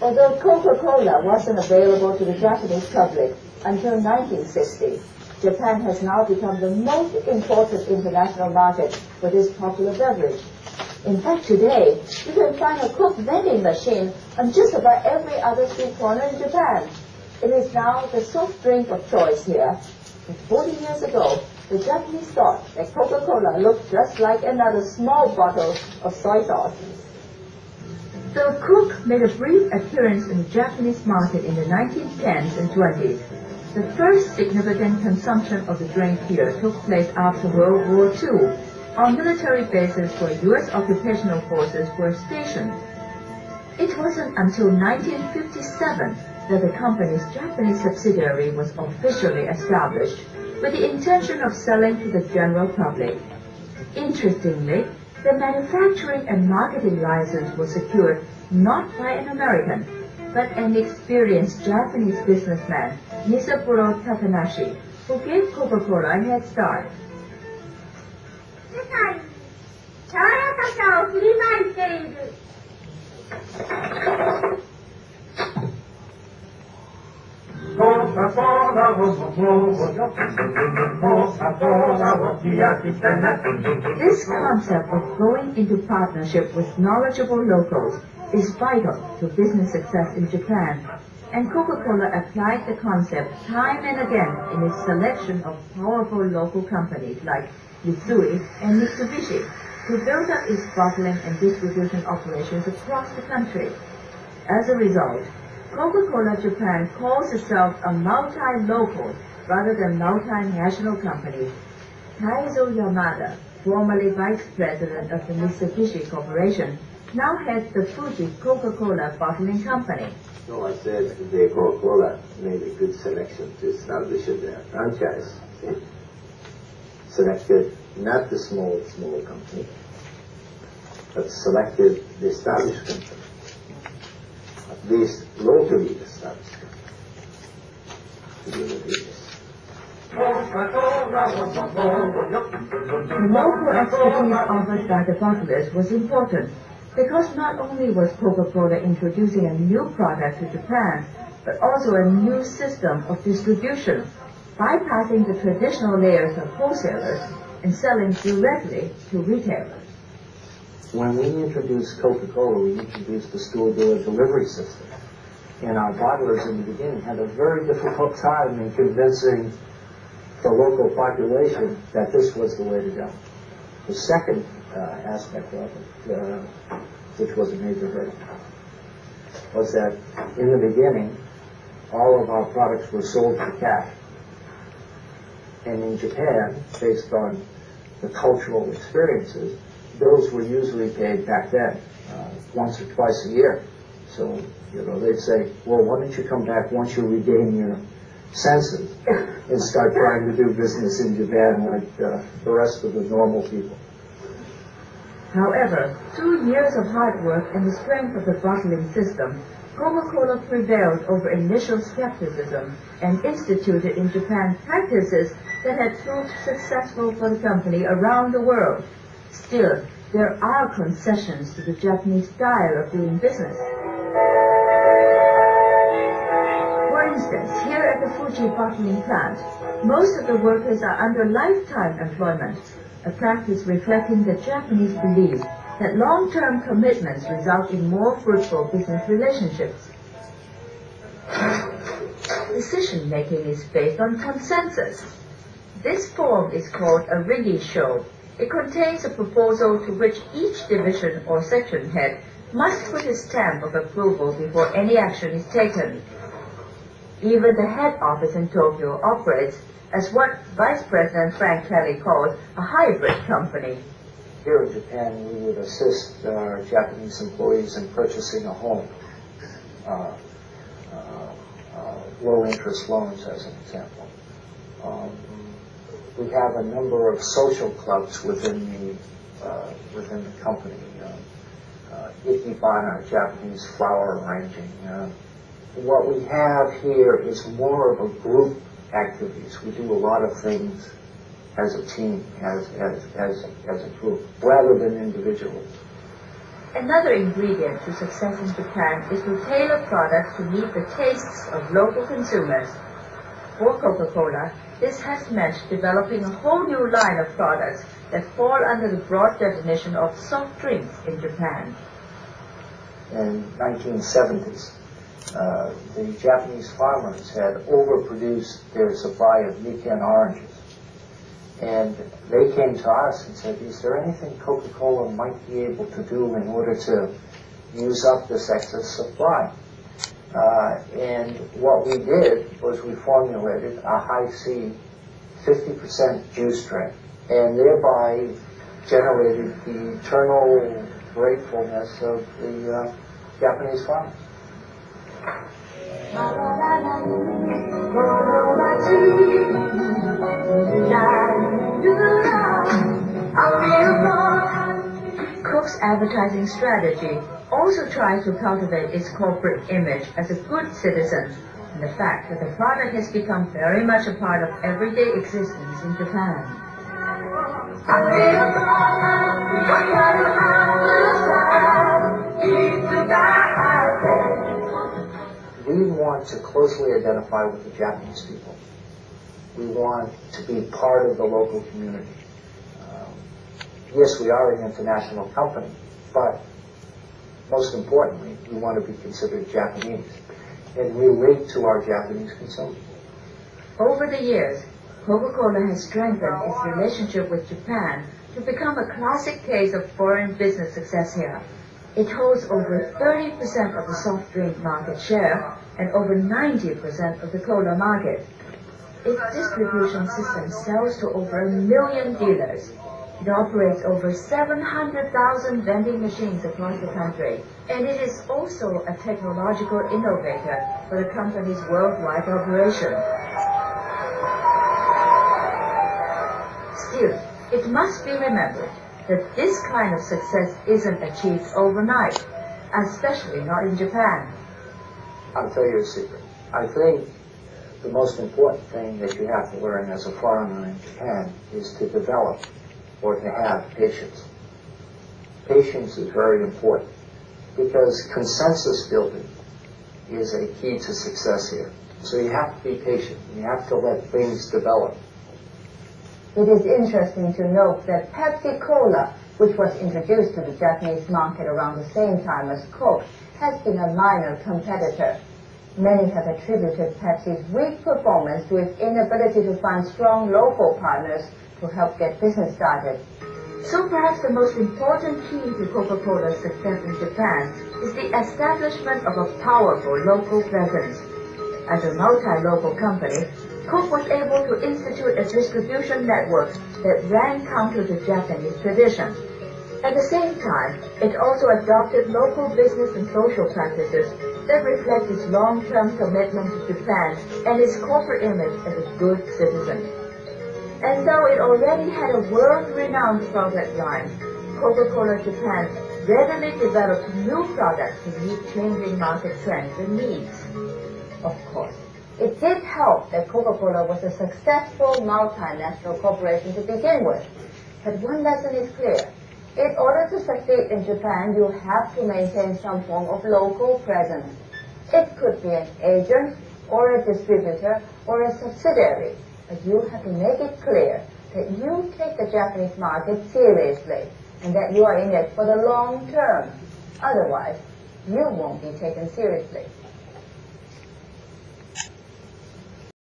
Although Coca-Cola wasn't available to the Japanese public until 1960, Japan has now become the most important international market for this popular beverage. In fact, today, you can find a Coke vending machine on just about every other street corner in Japan. It is now the soft drink of choice here. But 40 years ago, the Japanese thought that Coca-Cola looked just like another small bottle of soy sauce. Though Coke made a brief appearance in the Japanese market in the 1910s and 20s, the first significant consumption of the drink here took place after World War II, on military bases where U.S. occupational forces were stationed. It wasn't until 1957 that the company's Japanese subsidiary was officially established, with the intention of selling to the general public. Interestingly, the manufacturing and marketing license was secured not by an American, but an experienced Japanese businessman, Nisaburo Takanashi, who gave Coca-Cola a head start. This concept of going into partnership with knowledgeable locals is vital to business success in Japan, and Coca-Cola applied the concept time and again in its selection of powerful local companies like Mitsui and Mitsubishi, who built up its bottling and distribution operations across the country. As a result, Coca-Cola Japan calls itself a multi-local rather than multinational company. Taizo Yamada, formerly vice president of the Mitsubishi Corporation, now heads the Fuji Coca-Cola Bottling Company. No, I said the Coca-Cola made a good selection to establish their franchise. Selected not the small company, but selected the established company, at least locally established company, to do the business. The local expertise offered by the bottlers was important because not only was Coca-Cola introducing a new product to Japan, but also a new system of distribution, bypassing the traditional layers of wholesalers and selling directly to retailers. When we introduced Coca-Cola, we introduced the store door delivery system. And our bottlers in the beginning had a very difficult time in convincing the local population that this was the way to go. The second aspect of it, which was a major hurdle, was that in the beginning, all of our products were sold for cash. And in Japan, based on the cultural experiences, bills were usually paid back then, once or twice a year. So, they'd say, well, why don't you come back once you regain your senses and start trying to do business in Japan like the rest of the normal people. However, through years of hard work and the strength of the bottling system, Coca-Cola prevailed over initial skepticism and instituted in Japan practices that had proved successful for the company around the world. Still, there are concessions to the Japanese style of doing business. For instance, here at the Fuji bottling plant, most of the workers are under lifetime employment, a practice reflecting the Japanese belief that long-term commitments result in more fruitful business relationships. Decision-making is based on consensus. This form is called a Ringi-sho. It contains a proposal to which each division or section head must put his stamp of approval before any action is taken. Even the head office in Tokyo operates as what Vice President Frank Kelly calls a hybrid company. Here in Japan, we would assist our Japanese employees in purchasing a home. Low-interest loans, as an example. We have a number of social clubs within the company. Ikiban, our Japanese flower arranging. What we have here is more of a group activities. We do a lot of things as a team, as a group, rather than individually. Another ingredient to success in Japan is to tailor products to meet the tastes of local consumers. For Coca-Cola, this has meant developing a whole new line of products that fall under the broad definition of soft drinks in Japan. In 1970s, the Japanese farmers had overproduced their supply of Nikken oranges. And they came to us and said, is there anything Coca-Cola might be able to do in order to use up this excess supply? And what we did was we formulated a high C 50% juice drink, and thereby generated the eternal gratefulness of the Japanese farmers. Coke's advertising strategy also tries to cultivate its corporate image as a good citizen, and the fact that the product has become very much a part of everyday existence in Japan. We want to closely identify with the Japanese people. We want to be part of the local community. Yes, we are an international company, but most importantly, we want to be considered Japanese and relate to our Japanese consumers. Over the years, Coca-Cola has strengthened its relationship with Japan to become a classic case of foreign business success here. It holds over 30% of the soft drink market share and over 90% of the cola market. Its distribution system sells to over 1 million dealers. It operates over 700,000 vending machines across the country, and it is also a technological innovator for the company's worldwide operation. Still, it must be remembered that this kind of success isn't achieved overnight, especially not in Japan. I'll tell you a secret. I think the most important thing that you have to learn as a foreigner in Japan is to develop or to have patience. Patience is very important because consensus building is a key to success here. So you have to be patient. You have to let things develop. It is interesting to note that Pepsi-Cola, which was introduced to the Japanese market around the same time as Coke, has been a minor competitor. Many have attributed Pepsi's weak performance to its inability to find strong local partners to help get business started. So perhaps the most important key to Coca-Cola's success in Japan is the establishment of a powerful local presence. As a multi-local company, Coke was able to institute a distribution network that ran counter to Japanese tradition. At the same time, it also adopted local business and social practices that reflect its long-term commitment to Japan and its corporate image as a good citizen. And though it already had a world-renowned product line, Coca-Cola Japan readily developed new products to meet changing market trends and needs. Of course, it did help that Coca-Cola was a successful multinational corporation to begin with. But one lesson is clear. In order to succeed in Japan, you have to maintain some form of local presence. It could be an agent, or a distributor, or a subsidiary. But you have to make it clear that you take the Japanese market seriously and that you are in it for the long term. Otherwise, you won't be taken seriously.